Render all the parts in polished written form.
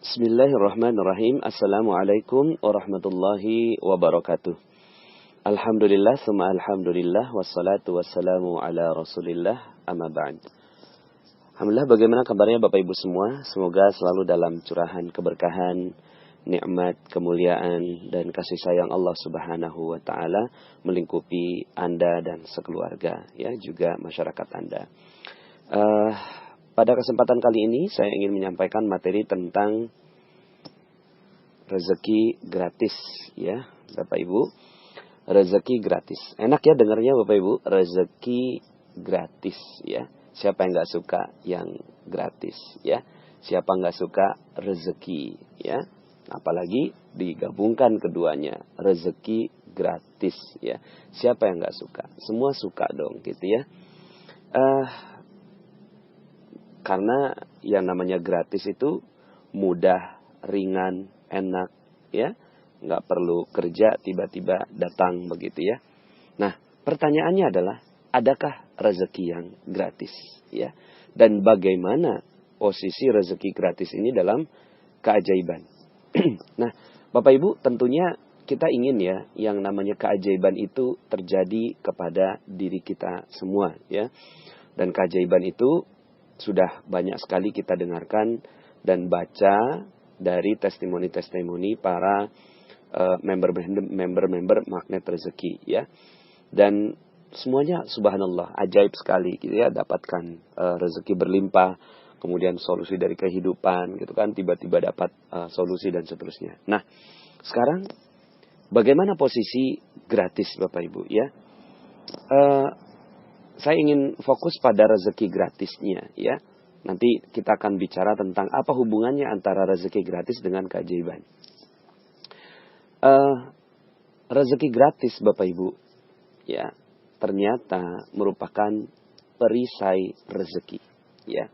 Bismillahirrahmanirrahim. Assalamualaikum warahmatullahi wabarakatuh. Alhamdulillah, summa alhamdulillah, wassalatu wassalamu ala rasulillah, amma ba'd. Alhamdulillah, bagaimana kabarnya Bapak Ibu semua? Semoga selalu dalam curahan keberkahan, nikmat, kemuliaan, dan kasih sayang Allah subhanahu wa ta'ala melingkupi Anda dan sekeluarga, ya, juga masyarakat Anda. Pada kesempatan kali ini saya ingin menyampaikan materi tentang rezeki gratis, ya Bapak Ibu. Rezeki gratis. Enak ya dengarnya Bapak Ibu, rezeki gratis, ya. Siapa yang nggak suka yang gratis, ya? Siapa nggak suka rezeki, ya? Apalagi digabungkan keduanya, rezeki gratis, ya. Siapa yang nggak suka? Semua suka dong, gitu ya. Karena yang namanya gratis itu mudah, ringan, enak, ya. Nggak perlu kerja, tiba-tiba datang begitu ya. Nah, pertanyaannya adalah, adakah rezeki yang gratis, ya? Dan bagaimana posisi rezeki gratis ini dalam keajaiban? Nah, Bapak Ibu, tentunya kita ingin ya, yang namanya keajaiban itu terjadi kepada diri kita semua, ya. Dan keajaiban itu sudah banyak sekali kita dengarkan dan baca dari testimoni-testimoni para member-member magnet rezeki, ya. Dan semuanya subhanallah ajaib sekali gitu ya, dapatkan rezeki berlimpah, kemudian solusi dari kehidupan gitu kan, tiba-tiba dapat solusi dan seterusnya. Nah, sekarang bagaimana posisi gratis Bapak Ibu, ya? Saya ingin fokus pada rezeki gratisnya, ya. Nanti kita akan bicara tentang apa hubungannya antara rezeki gratis dengan keajaiban. Rezeki gratis Bapak Ibu, ya, ternyata merupakan perisai rezeki, ya.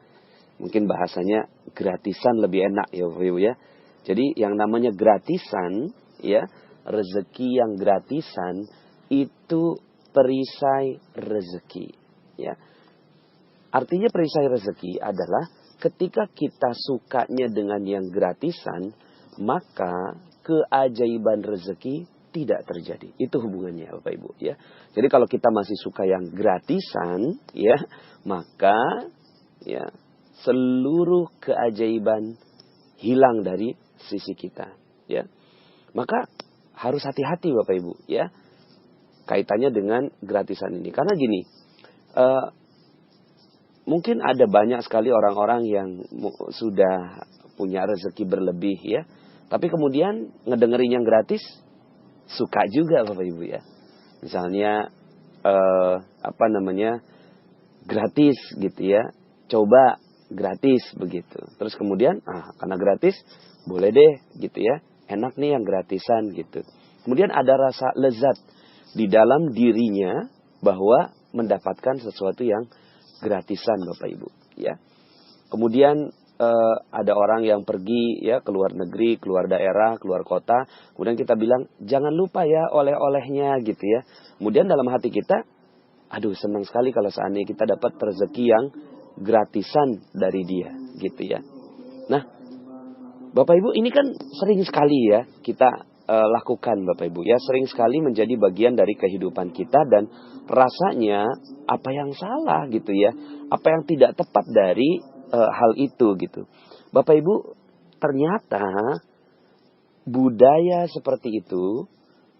Mungkin bahasanya gratisan lebih enak ya Bapak Ibu, ya. Jadi yang namanya gratisan, ya, rezeki yang gratisan itu perisai rezeki, ya. Artinya perisai rezeki adalah ketika kita sukanya dengan yang gratisan, maka keajaiban rezeki tidak terjadi. Itu hubungannya Bapak Ibu, ya. Jadi kalau kita masih suka yang gratisan, ya, maka ya seluruh keajaiban hilang dari sisi kita, ya. Maka harus hati-hati Bapak Ibu, ya, kaitannya dengan gratisan ini. Karena gini, mungkin ada banyak sekali orang-orang yang sudah punya rezeki berlebih, ya. Tapi kemudian ngedengerin yang gratis, suka juga Bapak Ibu, ya. Misalnya, gratis gitu ya. Coba gratis begitu. Terus kemudian, karena gratis, boleh deh gitu ya. Enak nih yang gratisan gitu. Kemudian ada rasa lezat di dalam dirinya bahwa mendapatkan sesuatu yang gratisan Bapak Ibu, ya. Kemudian ada orang yang pergi ya ke luar negeri, keluar daerah, keluar kota, kemudian kita bilang jangan lupa ya oleh-olehnya gitu ya. Kemudian dalam hati kita, aduh senang sekali kalau seandainya kita dapat rezeki yang gratisan dari dia gitu ya. Nah, Bapak Ibu, ini kan sering sekali ya kita lakukan Bapak Ibu, ya, sering sekali menjadi bagian dari kehidupan kita dan rasanya apa yang salah gitu ya, apa yang tidak tepat dari hal itu gitu. Bapak Ibu, ternyata budaya seperti itu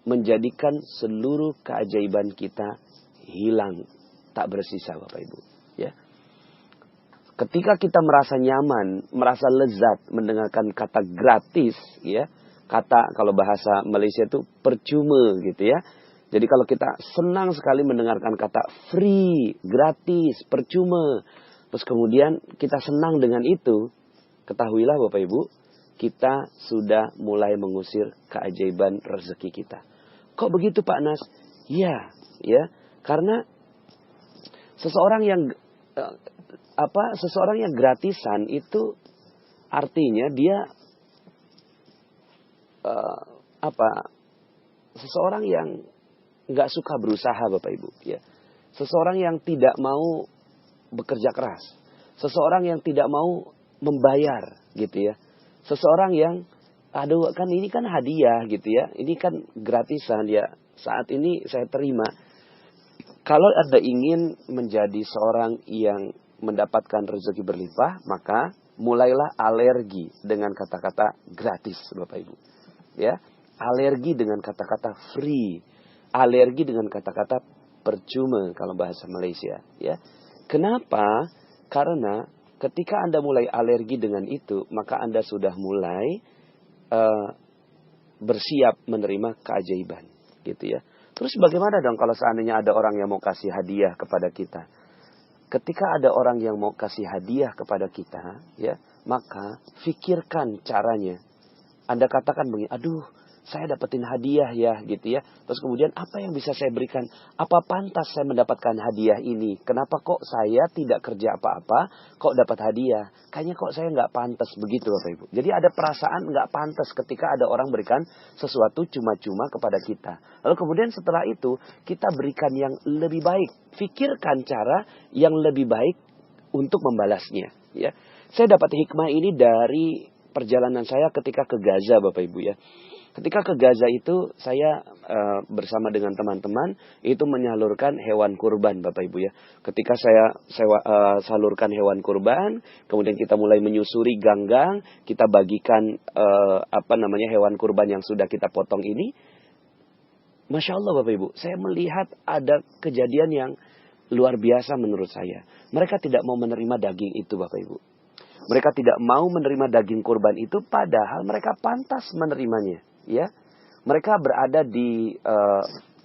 menjadikan seluruh keajaiban kita hilang, tak bersisa Bapak Ibu, ya. Ketika kita merasa nyaman, merasa lezat mendengarkan kata gratis, ya, kata kalau bahasa Malaysia itu percuma gitu ya. Jadi kalau kita senang sekali mendengarkan kata free, gratis, percuma, terus kemudian kita senang dengan itu, ketahuilah Bapak Ibu, kita sudah mulai mengusir keajaiban rezeki kita. Kok begitu Pak Nas? Iya, ya, karena seseorang yang gratisan itu artinya dia seseorang yang nggak suka berusaha Bapak Ibu, ya. Seseorang yang tidak mau bekerja keras, seseorang yang tidak mau membayar gitu ya, seseorang yang, aduh kan ini kan hadiah gitu ya, ini kan gratisan ya, saat ini saya terima. Kalau Anda ingin menjadi seorang yang mendapatkan rezeki berlimpah, maka mulailah alergi dengan kata-kata gratis, Bapak Ibu. Ya, alergi dengan kata-kata free, alergi dengan kata-kata percuma kalau bahasa Malaysia. Ya, kenapa? Karena ketika Anda mulai alergi dengan itu, maka Anda sudah mulai bersiap menerima keajaiban, gitu ya. Terus bagaimana dong kalau seandainya ada orang yang mau kasih hadiah kepada kita? Ketika ada orang yang mau kasih hadiah kepada kita, ya, maka fikirkan caranya. Anda katakan begini, aduh, saya dapetin hadiah ya, gitu ya. Terus kemudian apa yang bisa saya berikan? Apa pantas saya mendapatkan hadiah ini? Kenapa kok saya tidak kerja apa-apa, kok dapat hadiah? Kayaknya kok saya nggak pantas begitu, Bapak Ibu. Jadi ada perasaan nggak pantas ketika ada orang berikan sesuatu cuma-cuma kepada kita. Lalu kemudian setelah itu kita berikan yang lebih baik. Fikirkan cara yang lebih baik untuk membalasnya. Ya, saya dapat hikmah ini dari perjalanan saya ketika ke Gaza, Bapak Ibu ya. Ketika ke Gaza itu saya bersama dengan teman-teman itu menyalurkan hewan kurban, Bapak Ibu ya. Ketika saya salurkan hewan kurban, kemudian kita mulai menyusuri gang-gang, kita bagikan hewan kurban yang sudah kita potong ini. Masya Allah Bapak Ibu, saya melihat ada kejadian yang luar biasa menurut saya. Mereka tidak mau menerima daging itu, Bapak Ibu. Mereka tidak mau menerima daging kurban itu, padahal mereka pantas menerimanya. Ya, mereka berada di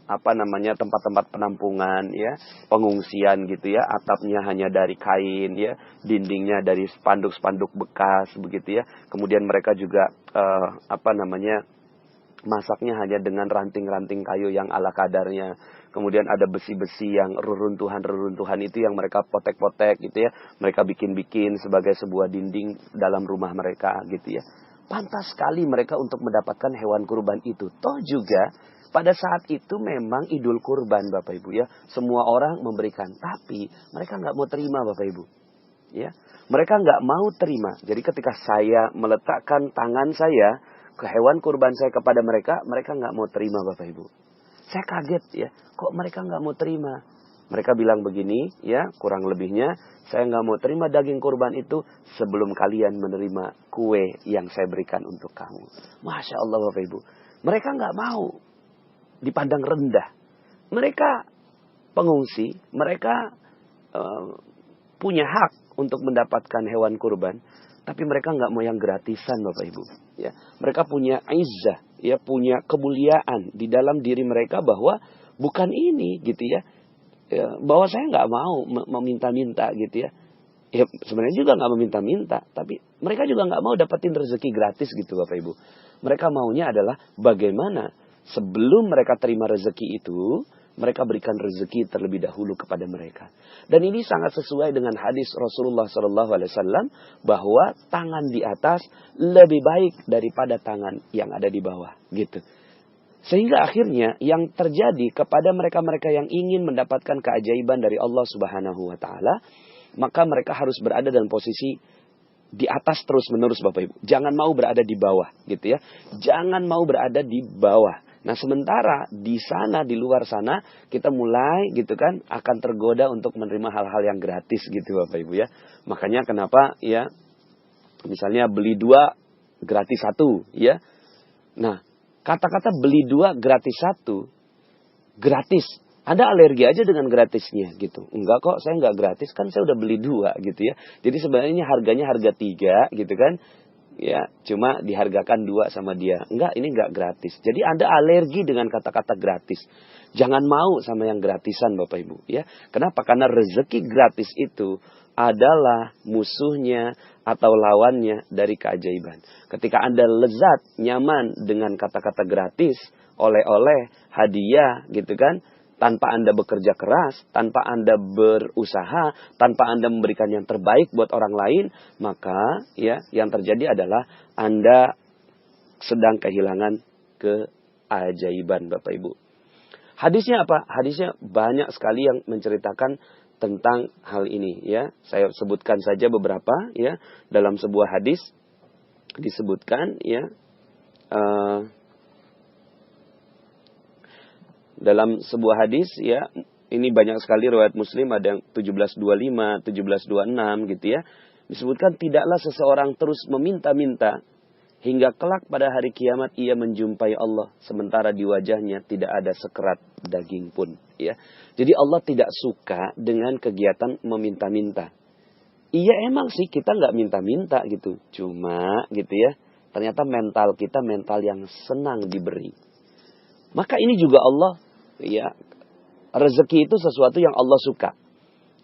tempat-tempat penampungan, ya, pengungsian gitu ya, atapnya hanya dari kain, ya, dindingnya dari spanduk-spanduk bekas begitu ya. Kemudian mereka juga masaknya hanya dengan ranting-ranting kayu yang ala kadarnya. Kemudian ada besi-besi yang reruntuhan itu yang mereka potek-potek gitu ya. Mereka bikin-bikin sebagai sebuah dinding dalam rumah mereka gitu ya. Pantas sekali mereka untuk mendapatkan hewan kurban itu. Toh juga pada saat itu memang idul kurban Bapak Ibu ya. Semua orang memberikan. Tapi mereka nggak mau terima Bapak Ibu. Ya, mereka nggak mau terima. Jadi ketika saya meletakkan tangan saya ke hewan kurban saya kepada mereka, mereka nggak mau terima Bapak Ibu. Saya kaget ya. Kok mereka nggak mau terima? Mereka bilang begini, ya, kurang lebihnya, saya nggak mau terima daging kurban itu sebelum kalian menerima kue yang saya berikan untuk kamu. Masya Allah Bapak Ibu. Mereka nggak mau dipandang rendah. Mereka pengungsi, mereka punya hak untuk mendapatkan hewan kurban. Tapi mereka nggak mau yang gratisan Bapak Ibu. Ya, mereka punya izzah, ya, punya kemuliaan di dalam diri mereka bahwa bukan ini gitu ya. Ya, bahwa saya nggak mau meminta-minta gitu ya. Ya sebenarnya juga nggak meminta-minta, tapi mereka juga nggak mau dapetin rezeki gratis gitu Bapak Ibu. Mereka maunya adalah bagaimana sebelum mereka terima rezeki itu, mereka berikan rezeki terlebih dahulu kepada mereka. Dan ini sangat sesuai dengan hadis Rasulullah SAW bahwa tangan di atas lebih baik daripada tangan yang ada di bawah gitu. Sehingga akhirnya yang terjadi kepada mereka-mereka yang ingin mendapatkan keajaiban dari Allah Subhanahu wa taala, maka mereka harus berada dalam posisi di atas terus-menerus Bapak Ibu. Jangan mau berada di bawah gitu ya. Jangan mau berada di bawah. Nah, sementara di sana, di luar sana, kita mulai gitu kan akan tergoda untuk menerima hal-hal yang gratis gitu Bapak Ibu ya. Makanya kenapa ya misalnya beli 2 gratis 1 ya. Nah, kata-kata beli 2 gratis 1, gratis. Anda alergi aja dengan gratisnya gitu. Enggak kok, saya enggak gratis, kan saya udah beli 2 gitu ya. Jadi sebenarnya harganya harga 3 gitu kan. Ya, cuma dihargakan 2 sama dia. Enggak, ini enggak gratis. Jadi Anda alergi dengan kata-kata gratis. Jangan mau sama yang gratisan Bapak Ibu ya. Kenapa? Karena rezeki gratis itu adalah musuhnya atau lawannya dari keajaiban. Ketika Anda lezat, nyaman dengan kata-kata gratis, oleh-oleh, hadiah gitu kan, tanpa Anda bekerja keras, tanpa Anda berusaha, tanpa Anda memberikan yang terbaik buat orang lain, maka ya yang terjadi adalah Anda sedang kehilangan keajaiban Bapak Ibu. Hadisnya apa? Hadisnya banyak sekali yang menceritakan tentang hal ini ya. Saya sebutkan saja beberapa ya. Dalam sebuah hadis disebutkan ya dalam sebuah hadis ya, ini banyak sekali riwayat Muslim, ada yang 1725, 1726 gitu ya. Disebutkan tidaklah seseorang terus meminta-minta hingga kelak pada hari kiamat ia menjumpai Allah sementara di wajahnya tidak ada sekerat daging pun ya. Jadi Allah tidak suka dengan kegiatan meminta-minta. Iya emang sih kita nggak minta-minta gitu. Cuma gitu ya. Ternyata mental kita mental yang senang diberi. Maka ini juga Allah ya, rezeki itu sesuatu yang Allah suka.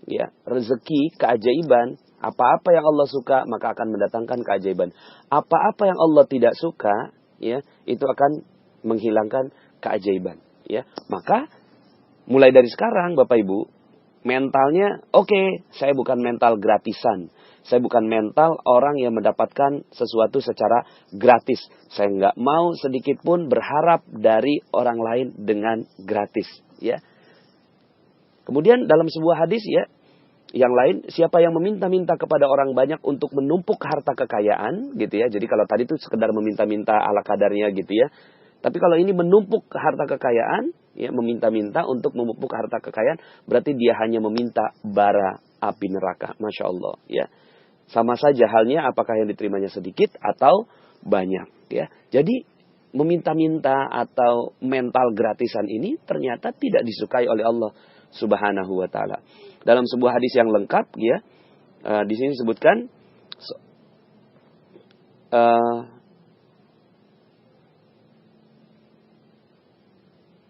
Ya, rezeki, keajaiban, apa-apa yang Allah suka maka akan mendatangkan keajaiban. Apa-apa yang Allah tidak suka, ya, itu akan menghilangkan keajaiban. Ya, maka mulai dari sekarang, Bapak Ibu, mentalnya, oke, saya bukan mental gratisan. Saya bukan mental orang yang mendapatkan sesuatu secara gratis. Saya nggak mau sedikit pun berharap dari orang lain dengan gratis. Ya. Kemudian dalam sebuah hadis ya, yang lain, siapa yang meminta-minta kepada orang banyak untuk menumpuk harta kekayaan, gitu ya. Jadi kalau tadi itu sekedar meminta-minta ala kadarnya gitu ya. Tapi kalau ini menumpuk harta kekayaan, ya, meminta-minta untuk menumpuk harta kekayaan, berarti dia hanya meminta bara api neraka. Masya Allah, ya. Sama saja halnya apakah yang diterimanya sedikit atau banyak, ya. Jadi meminta-minta atau mental gratisan ini ternyata tidak disukai oleh Allah Subhanahu wa taala. Dalam sebuah hadis yang lengkap ya, di sini disebutkan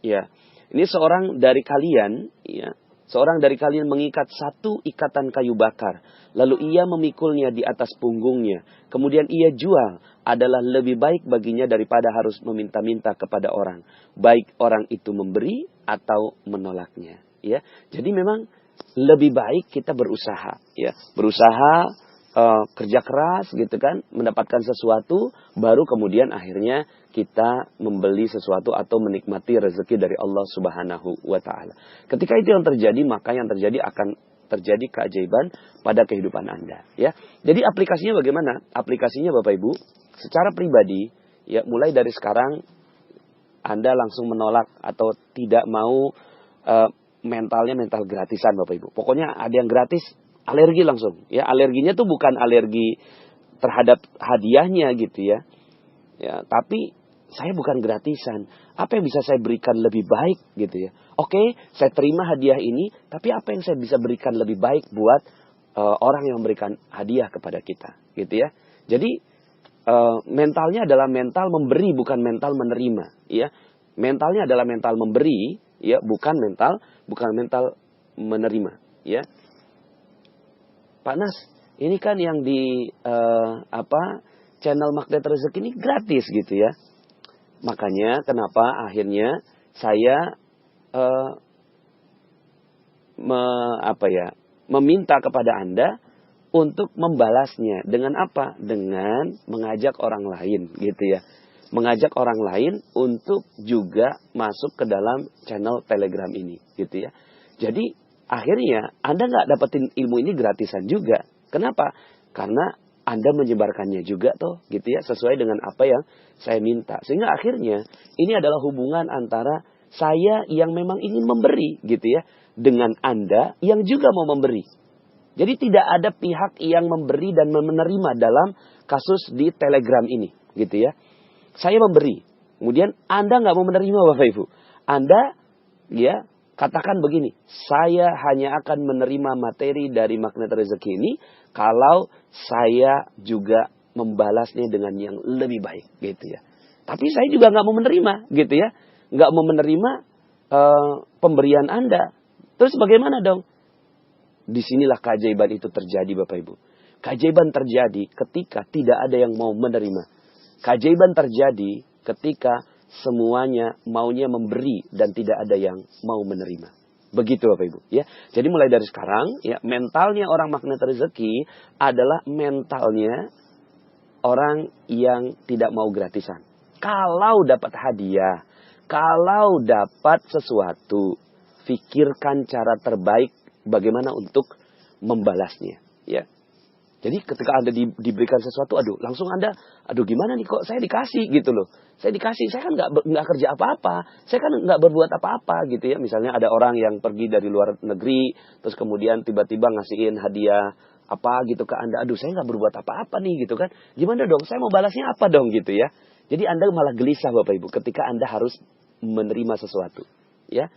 ya, ini seorang dari kalian ya, seorang dari kalian mengikat satu ikatan kayu bakar, lalu ia memikulnya di atas punggungnya, kemudian ia jual, adalah lebih baik baginya daripada harus meminta-minta kepada orang, baik orang itu memberi atau menolaknya. Ya, jadi memang lebih baik kita berusaha, ya, berusaha kerja keras, gitu kan, mendapatkan sesuatu, baru kemudian akhirnya kita membeli sesuatu atau menikmati rezeki dari Allah Subhanahu wa taala. Ketika itu yang terjadi, maka yang terjadi akan terjadi keajaiban pada kehidupan Anda, ya. Jadi aplikasinya bagaimana? Aplikasinya Bapak Ibu, secara pribadi, ya, mulai dari sekarang Anda langsung menolak atau tidak mau mentalnya mental gratisan Bapak Ibu. Pokoknya ada yang gratis, alergi langsung. Ya, alerginya tuh bukan alergi terhadap hadiahnya gitu ya. Ya, tapi saya bukan gratisan. Apa yang bisa saya berikan lebih baik gitu ya. Oke, saya terima hadiah ini, tapi apa yang saya bisa berikan lebih baik buat orang yang memberikan hadiah kepada kita, gitu ya. Jadi mentalnya adalah mental memberi, bukan mental menerima, ya. Mentalnya adalah mental memberi, ya, bukan mental menerima, ya. Pak Nas, ini kan yang di channel Magnet Rezeki ini gratis gitu ya. Makanya kenapa akhirnya saya meminta kepada Anda untuk membalasnya dengan apa? Dengan mengajak orang lain gitu ya. Mengajak orang lain untuk juga masuk ke dalam channel Telegram ini gitu ya. Jadi akhirnya Anda nggak dapetin ilmu ini gratisan juga. Kenapa? Karena Anda menyebarkannya juga toh gitu ya, sesuai dengan apa yang saya minta. Sehingga akhirnya ini adalah hubungan antara saya yang memang ingin memberi gitu ya, dengan Anda yang juga mau memberi. Jadi tidak ada pihak yang memberi dan menerima dalam kasus di Telegram ini gitu ya. Saya memberi, kemudian Anda nggak mau menerima Bapak Ibu. Anda ya katakan begini, saya hanya akan menerima materi dari Magnet Rezeki ini kalau saya juga membalasnya dengan yang lebih baik gitu ya. Tapi saya juga nggak mau menerima gitu ya. Nggak mau menerima pemberian Anda. Terus bagaimana dong? Disinilah keajaiban itu terjadi Bapak Ibu. Keajaiban terjadi ketika tidak ada yang mau menerima. Keajaiban terjadi ketika semuanya maunya memberi dan tidak ada yang mau menerima. Begitu Bapak Ibu ya. Jadi mulai dari sekarang ya, mentalnya orang Magnet Rezeki adalah mentalnya orang yang tidak mau gratisan. Kalau dapat hadiah, kalau dapat sesuatu, pikirkan cara terbaik bagaimana untuk membalasnya ya. Jadi ketika Anda diberikan sesuatu, langsung Anda, gimana nih kok saya dikasih gitu loh. Saya dikasih, saya kan nggak kerja apa-apa, saya kan nggak berbuat apa-apa gitu ya. Misalnya ada orang yang pergi dari luar negeri, terus kemudian tiba-tiba ngasihin hadiah apa gitu ke Anda. Saya nggak berbuat apa-apa nih gitu kan. Gimana dong, saya mau balasnya apa dong gitu ya. Jadi Anda malah gelisah Bapak Ibu ketika Anda harus menerima sesuatu. Ya,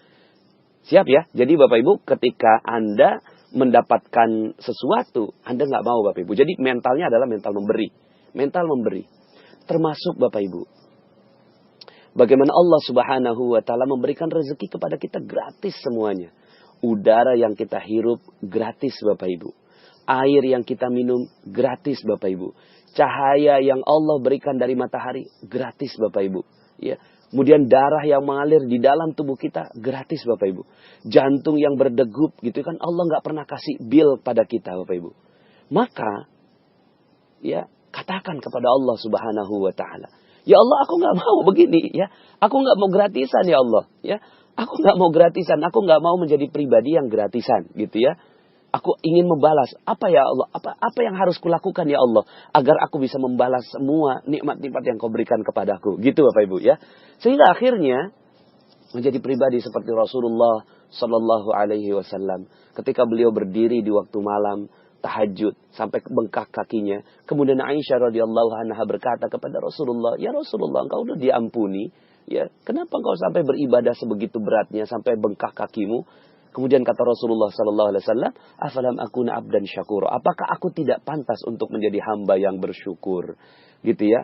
siap ya. Jadi Bapak Ibu ketika Anda mendapatkan sesuatu, Anda nggak mau Bapak Ibu. Jadi mentalnya adalah mental memberi. Mental memberi. Termasuk Bapak Ibu. Bagaimana Allah Subhanahu wa Ta'ala memberikan rezeki kepada kita gratis semuanya. Udara yang kita hirup gratis Bapak Ibu. Air yang kita minum gratis Bapak Ibu. Cahaya yang Allah berikan dari matahari gratis Bapak Ibu. Ya. Kemudian darah yang mengalir di dalam tubuh kita gratis Bapak Ibu. Jantung yang berdegup gitu kan Allah nggak pernah kasih bill pada kita Bapak Ibu. Maka ya katakan kepada Allah Subhanahu wa Ta'ala. Ya Allah aku nggak mau begini ya. Aku nggak mau gratisan ya Allah. Ya. Aku nggak mau gratisan. Aku nggak mau menjadi pribadi yang gratisan gitu ya. Aku ingin membalas. Apa ya Allah? Apa yang harus kulakukan ya Allah? Agar aku bisa membalas semua nikmat-nikmat yang kau berikan kepadaku. Gitu Bapak Ibu ya. Sehingga akhirnya menjadi pribadi seperti Rasulullah Sallallahu Alaihi Wasallam. Ketika beliau berdiri di waktu malam, tahajud, sampai bengkak kakinya. Kemudian Aisyah radhiyallahu anha berkata kepada Rasulullah, ya Rasulullah engkau udah diampuni. Ya, kenapa engkau sampai beribadah sebegitu beratnya, sampai bengkak kakimu? Kemudian kata Rasulullah Sallallahu Alaihi Wasallam, afalam akuna abdan syakur. Apakah aku tidak pantas untuk menjadi hamba yang bersyukur, gitu ya?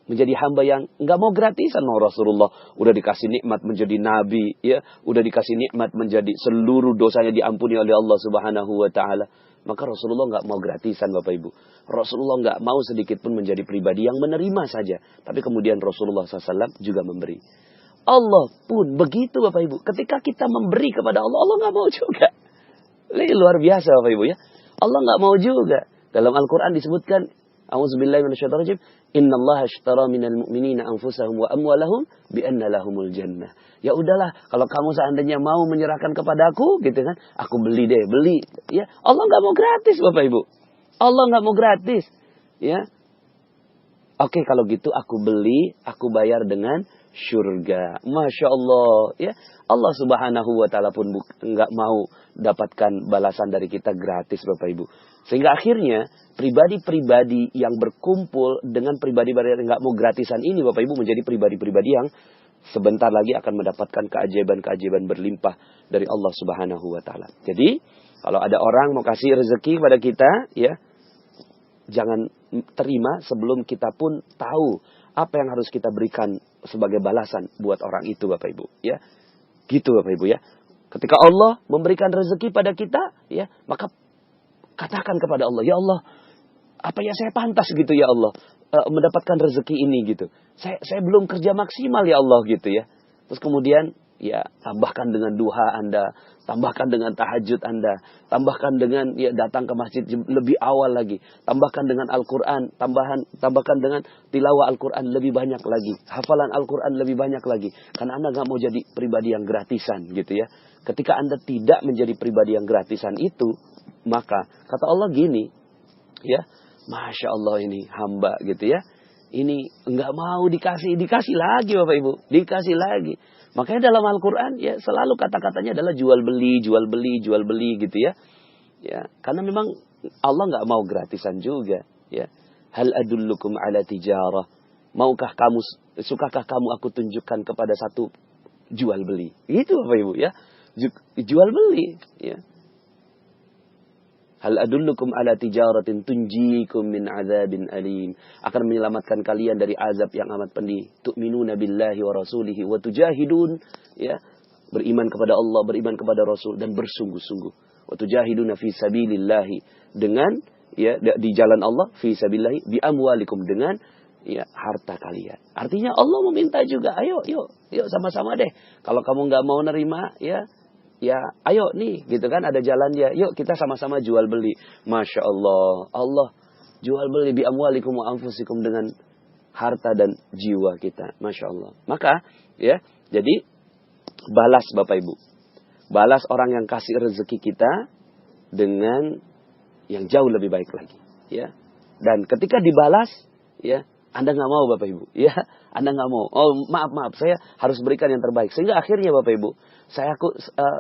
Menjadi hamba yang nggak mau gratisan mau Rasulullah. Udah dikasih nikmat menjadi nabi, ya, udah dikasih nikmat menjadi seluruh dosanya diampuni oleh Allah Subhanahu Wa Taala. Maka Rasulullah nggak mau gratisan Bapak Ibu. Rasulullah nggak mau sedikit pun menjadi pribadi yang menerima saja. Tapi kemudian Rasulullah SAW juga memberi. Allah pun begitu Bapak Ibu. Ketika kita memberi kepada Allah, Allah nggak mau juga. Ini luar biasa Bapak Ibu ya. Allah nggak mau juga. Dalam Al-Quran disebutkan, A'udzubillahi minasyaitonirrajim, Innallaha ashtara minal mu'minina anfusahum wa amwalahum bi anna lahumul jannah. Ya udahlah, kalau kamu seandainya mau menyerahkan kepadaku, gitu kan, aku beli deh, beli. Ya, Allah nggak mau gratis Bapak Ibu. Allah nggak mau gratis. Ya. Oke, kalau gitu aku beli, aku bayar dengan syurga. Masya Allah. Ya, Allah Subhanahu wa Ta'ala pun nggak mau dapatkan balasan dari kita gratis Bapak Ibu. Sehingga akhirnya pribadi-pribadi yang berkumpul dengan pribadi-pribadi yang nggak mau gratisan ini Bapak Ibu menjadi pribadi-pribadi yang sebentar lagi akan mendapatkan keajaiban-keajaiban berlimpah dari Allah Subhanahu wa Ta'ala. Jadi kalau ada orang mau kasih rezeki pada kita, ya jangan terima sebelum kita pun tahu apa yang harus kita berikan sebagai balasan buat orang itu Bapak Ibu, ya. Gitu Bapak Ibu ya. Ketika Allah memberikan rezeki pada kita, ya, maka katakan kepada Allah, ya Allah, apa ya saya pantas gitu ya Allah mendapatkan rezeki ini gitu. Saya belum kerja maksimal ya Allah gitu ya. Terus kemudian ya tambahkan dengan duha Anda, tambahkan dengan tahajud Anda, tambahkan dengan ya datang ke masjid lebih awal lagi, tambahkan dengan Al-Quran, tambahkan dengan tilawah Al-Quran lebih banyak lagi, hafalan Al-Quran lebih banyak lagi. Karena Anda nggak mau jadi pribadi yang gratisan gitu ya. Ketika Anda tidak menjadi pribadi yang gratisan itu, maka kata Allah gini, ya, Masya Allah ini hamba gitu ya. Ini nggak mau dikasih lagi Bapak Ibu, dikasih lagi. Makanya dalam Al-Quran ya selalu kata-katanya adalah jual beli gitu ya. Ya, karena memang Allah nggak mau gratisan juga. Ya, hal adullukum ala tijarah. Sukakah kamu aku tunjukkan kepada satu jual beli? Gitu Bapak Ibu ya, jual beli. Ya. Hal adullukum ala tijaratin tunjikum min azabin alim. Akan menyelamatkan kalian dari azab yang amat pedih. Tu'minuna billahi wa rasulihi wa tujahidun. Ya. Beriman kepada Allah, beriman kepada Rasul. Dan bersungguh-sungguh. Wa tujahiduna fi sabilillahi. Dengan, ya, di jalan Allah. Fi sabilillahi. Bi amwalikum. Dengan, ya, harta kalian. Artinya Allah meminta juga. Ayo, yuk sama-sama deh. Kalau kamu nggak mau nerima, ya ayo nih gitu kan ada jalannya, yuk kita sama-sama jual beli. Masya Allah, Allah jual beli bi amwalikum wa anfusikum dengan harta dan jiwa kita. Masya Allah. Maka ya jadi balas Bapak Ibu, balas orang yang kasih rezeki kita dengan yang jauh lebih baik lagi. ya. Dan ketika dibalas, ya, Anda nggak mau Bapak Ibu, ya, Anda nggak mau. Oh maaf, saya harus berikan yang terbaik. Sehingga akhirnya Bapak Ibu,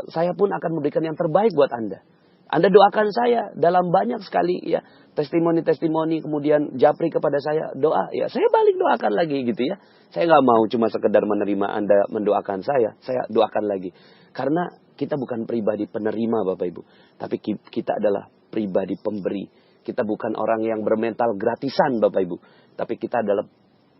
saya pun akan memberikan yang terbaik buat Anda. Anda doakan saya dalam banyak sekali ya testimoni, kemudian japri kepada saya doa, ya saya balik doakan lagi gitu ya. Saya nggak mau cuma sekedar menerima Anda mendoakan saya doakan lagi. Karena kita bukan pribadi penerima Bapak Ibu, tapi kita adalah pribadi pemberi. Kita bukan orang yang bermental gratisan Bapak Ibu, tapi kita adalah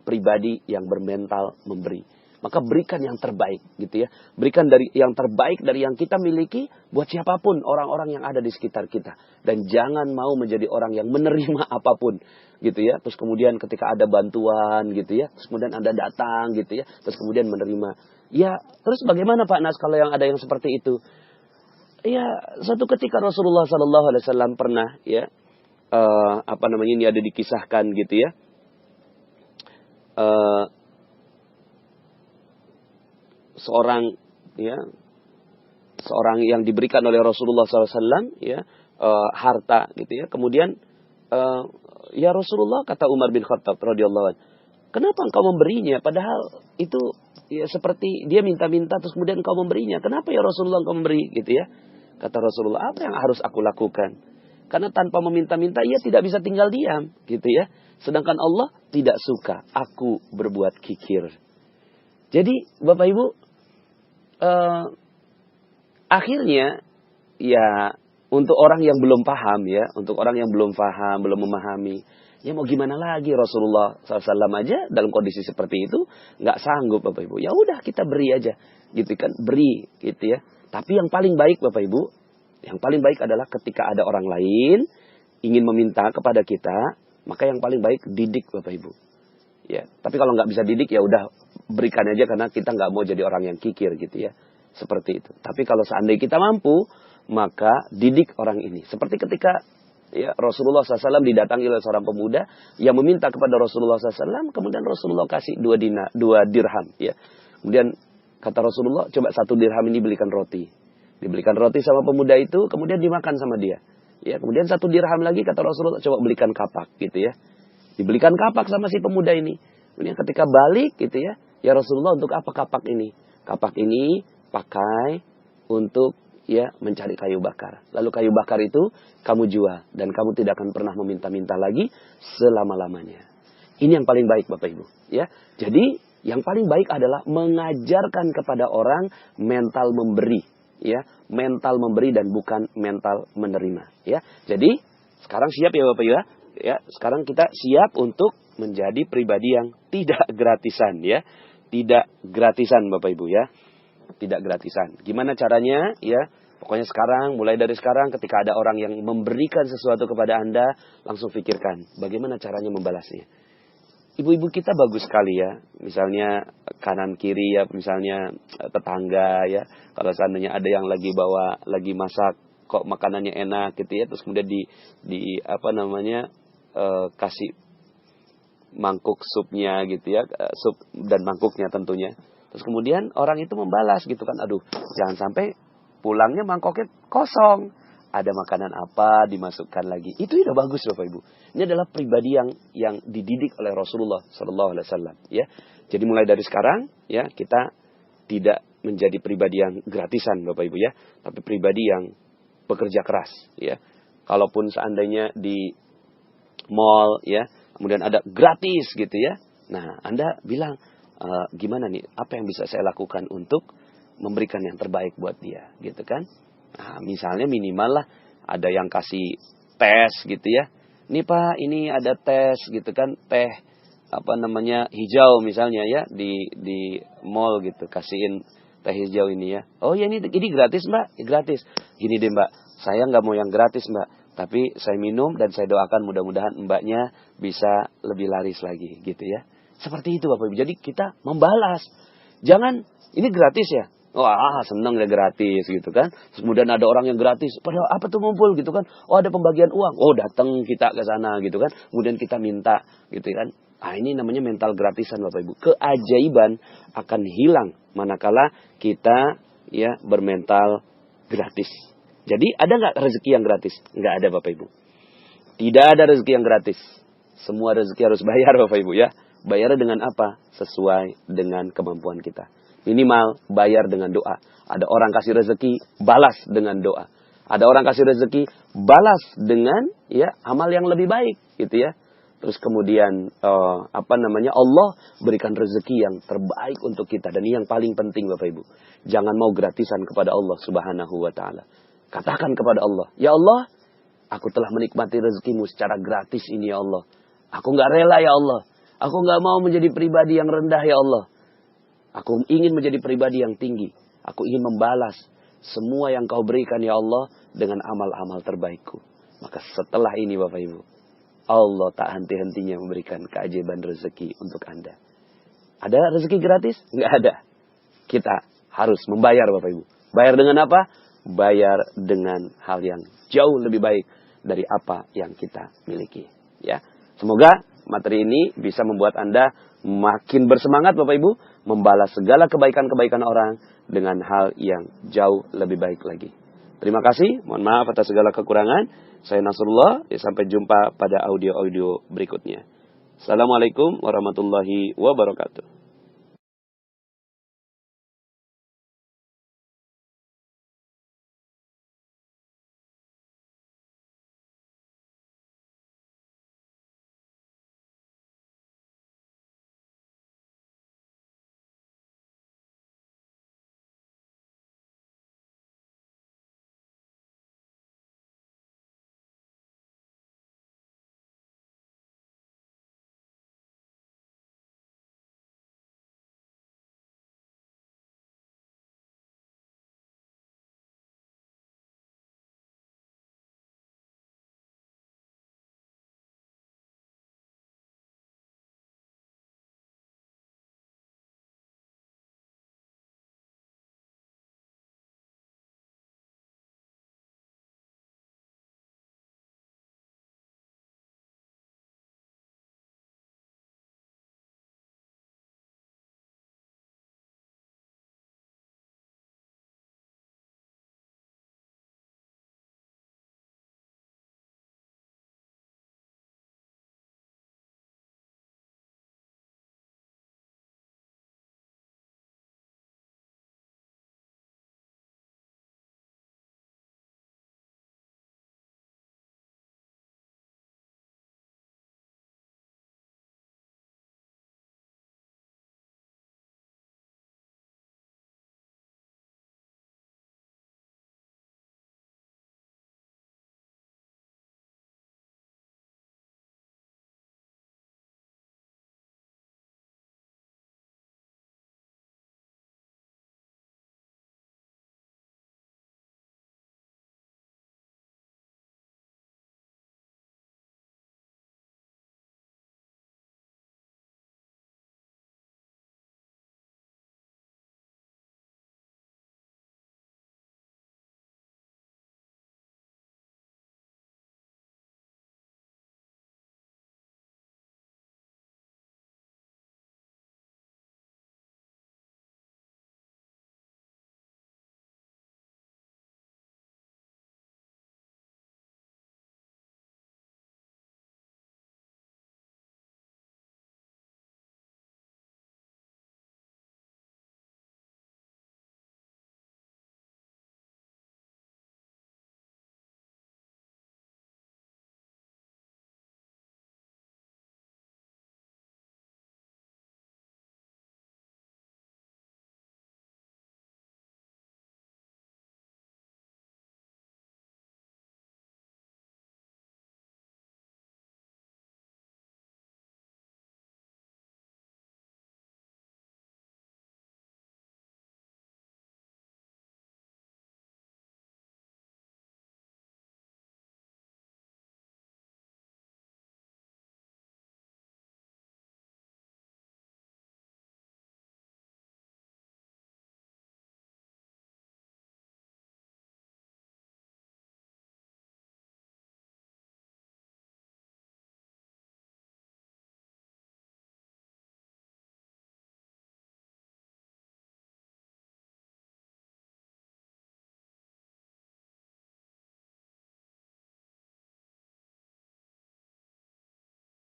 pribadi yang bermental memberi. Maka berikan yang terbaik gitu ya. Berikan dari yang terbaik dari yang kita miliki buat siapapun orang-orang yang ada di sekitar kita. Dan jangan mau menjadi orang yang menerima apapun gitu ya. Terus kemudian ketika ada bantuan gitu ya, terus kemudian Anda datang gitu ya, terus kemudian menerima. Ya, terus bagaimana Pak Nas kalau yang ada yang seperti itu? Ya, suatu ketika Rasulullah SAW pernah ya ini ada dikisahkan gitu ya. Seorang yang diberikan oleh Rasulullah SAW ya harta gitu ya. Kemudian ya Rasulullah, kata Umar bin Khattab radhiyallahu anhu, kenapa engkau memberinya? Padahal itu ya seperti dia minta-minta terus kemudian engkau memberinya. Kenapa ya Rasulullah engkau memberi gitu ya? Kata Rasulullah, apa yang harus aku lakukan? Karena tanpa meminta-minta ia tidak bisa tinggal diam gitu ya. Sedangkan Allah tidak suka aku berbuat kikir. Jadi Bapak Ibu, akhirnya ya untuk orang yang belum paham ya, untuk orang yang belum paham, belum memahami, ya mau gimana lagi, Rasulullah SAW aja dalam kondisi seperti itu nggak sanggup Bapak Ibu. Ya udah kita beri aja, gitu kan, beri gitu ya. Tapi yang paling baik Bapak Ibu, yang paling baik adalah ketika ada orang lain ingin meminta kepada kita, maka yang paling baik didik Bapak Ibu. Ya, tapi kalau nggak bisa didik ya udah berikan aja karena kita nggak mau jadi orang yang kikir gitu ya. Seperti itu. Tapi kalau seandainya kita mampu, maka didik orang ini. Seperti ketika ya Rasulullah SAW didatangi oleh seorang pemuda yang meminta kepada Rasulullah SAW, kemudian Rasulullah kasih 2 dirham. Ya. Kemudian kata Rasulullah, coba 1 dirham ini belikan roti. Dibelikan roti sama pemuda itu, kemudian dimakan sama dia. Ya, kemudian 1 dirham lagi kata Rasulullah, coba belikan kapak gitu ya. Dibelikan kapak sama si pemuda ini. Kemudian ketika balik gitu ya, ya Rasulullah, untuk apa kapak ini? Kapak ini pakai untuk ya mencari kayu bakar. Lalu kayu bakar itu kamu jual dan kamu tidak akan pernah meminta-minta lagi selama-lamanya. Ini yang paling baik Bapak Ibu, ya. Jadi yang paling baik adalah mengajarkan kepada orang mental memberi. Ya, mental memberi dan bukan mental menerima. Ya, jadi sekarang siap ya Bapak ya. Ya, sekarang kita siap untuk menjadi pribadi yang tidak gratisan ya, tidak gratisan Bapak Ibu ya, tidak gratisan. Gimana caranya? Ya, pokoknya sekarang, mulai dari sekarang, ketika ada orang yang memberikan sesuatu kepada Anda, langsung pikirkan bagaimana caranya membalasnya. Ibu-ibu kita bagus sekali ya, misalnya kanan kiri ya, misalnya tetangga ya, kalau seandainya ada yang lagi masak, kok makanannya enak gitu ya, terus kemudian kasih mangkuk supnya gitu ya, sup dan mangkuknya tentunya, terus kemudian orang itu membalas gitu kan, aduh jangan sampai pulangnya mangkoknya kosong. Ada makanan apa dimasukkan lagi. Itu udah bagus Bapak Ibu. Ini adalah pribadi yang dididik oleh Rasulullah SAW. Ya, jadi mulai dari sekarang ya kita tidak menjadi pribadi yang gratisan Bapak Ibu ya, tapi pribadi yang bekerja keras. Ya, kalaupun seandainya di mall ya, kemudian ada gratis gitu ya. Nah, Anda bilang gimana nih? Apa yang bisa saya lakukan untuk memberikan yang terbaik buat dia, gitu kan? Nah, misalnya minimal lah ada yang kasih tes gitu ya. Ini Pak, ini ada tes gitu kan, teh hijau misalnya ya di mall gitu, kasihin teh hijau ini ya. Oh ya ini gratis Mbak, gratis. Gini deh Mbak, saya nggak mau yang gratis Mbak, tapi saya minum dan saya doakan mudah-mudahan Mbaknya bisa lebih laris lagi gitu ya. Seperti itu Bapak Ibu. Jadi kita membalas. Jangan ini gratis ya. Wah seneng ya gratis gitu kan. Terus kemudian ada orang yang gratis. Padahal apa tuh ngumpul gitu kan. Oh ada pembagian uang. Oh datang kita ke sana gitu kan. Kemudian kita minta gitu kan. Ah ini namanya mental gratisan Bapak Ibu. Keajaiban akan hilang manakala kita ya bermental gratis. Jadi ada nggak rezeki yang gratis? Nggak ada Bapak Ibu. Tidak ada rezeki yang gratis. Semua rezeki harus bayar Bapak Ibu ya. Bayar dengan apa? Sesuai dengan kemampuan kita. Minimal bayar dengan doa. Ada orang kasih rezeki, balas dengan doa. Ada orang kasih rezeki, balas dengan ya amal yang lebih baik, gitu ya. Terus kemudian Allah berikan rezeki yang terbaik untuk kita, dan ini yang paling penting Bapak Ibu. Jangan mau gratisan kepada Allah Subhanahu wa taala. Katakan kepada Allah, "Ya Allah, aku telah menikmati rezekimu secara gratis ini ya Allah. Aku nggak rela ya Allah. Aku nggak mau menjadi pribadi yang rendah ya Allah. Aku ingin menjadi pribadi yang tinggi. Aku ingin membalas semua yang kau berikan ya Allah dengan amal-amal terbaikku." Maka setelah ini Bapak Ibu, Allah tak henti-hentinya memberikan keajaiban rezeki untuk Anda. Ada rezeki gratis? Nggak ada. Kita harus membayar Bapak Ibu. Bayar dengan apa? Bayar dengan hal yang jauh lebih baik dari apa yang kita miliki. Ya, semoga materi ini bisa membuat Anda makin bersemangat Bapak Ibu membalas segala kebaikan-kebaikan orang dengan hal yang jauh lebih baik lagi. Terima kasih, mohon maaf atas segala kekurangan. Saya Nasrullah, sampai jumpa pada audio-audio berikutnya. Assalamualaikum warahmatullahi wabarakatuh.